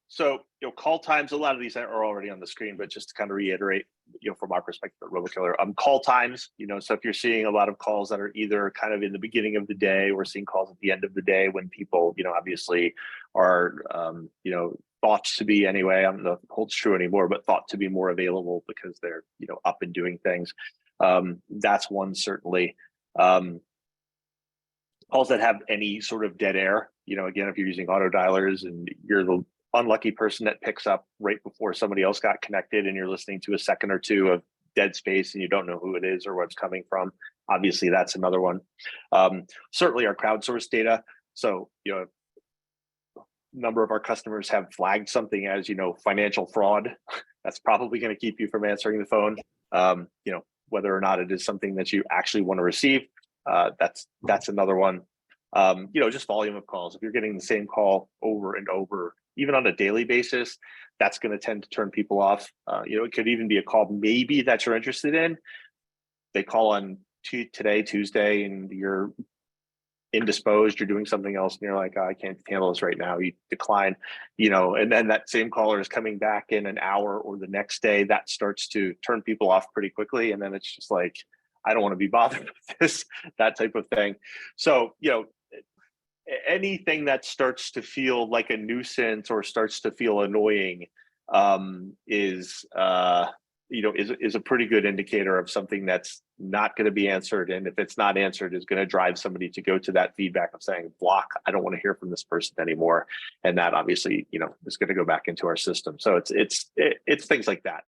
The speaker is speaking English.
So, call times, a lot of these are already on the screen, but just to kind of reiterate, from our perspective at Robokiller, call times, so if you're seeing a lot of calls that are either kind of in the beginning of the day, we're seeing calls at the end of the day when people, obviously are, thought to be anyway, I don't know if it holds true anymore, but thought to be more available because they're, up and doing things. That's one, certainly. Calls that have any sort of dead air, again, if you're using auto dialers and you're the unlucky person that picks up right before somebody else got connected and you're listening to a second or two of dead space and you don't know who it is or where it's coming from, obviously that's another one. Certainly our crowdsourced data. So, a number of our customers have flagged something as, financial fraud. That's probably going to keep you from answering the phone. Whether or not it is something that you actually want to receive, that's another one. Just volume of calls. If you're getting the same call over and over, even on a daily basis, that's going to tend to turn people off. It could even be a call maybe that you're interested in. They call on today, Tuesday, and you're indisposed, you're doing something else, and you're like, I can't handle this right now. You decline, and then that same caller is coming back in an hour or the next day. That starts to turn people off pretty quickly. And then it's just like, I don't want to be bothered with this, that type of thing. So, anything that starts to feel like a nuisance or starts to feel annoying is a pretty good indicator of something that's not going to be answered. And if it's not answered, is going to drive somebody to go to that feedback of saying, block, I don't want to hear from this person anymore. And that obviously, is going to go back into our system. So it's things like that.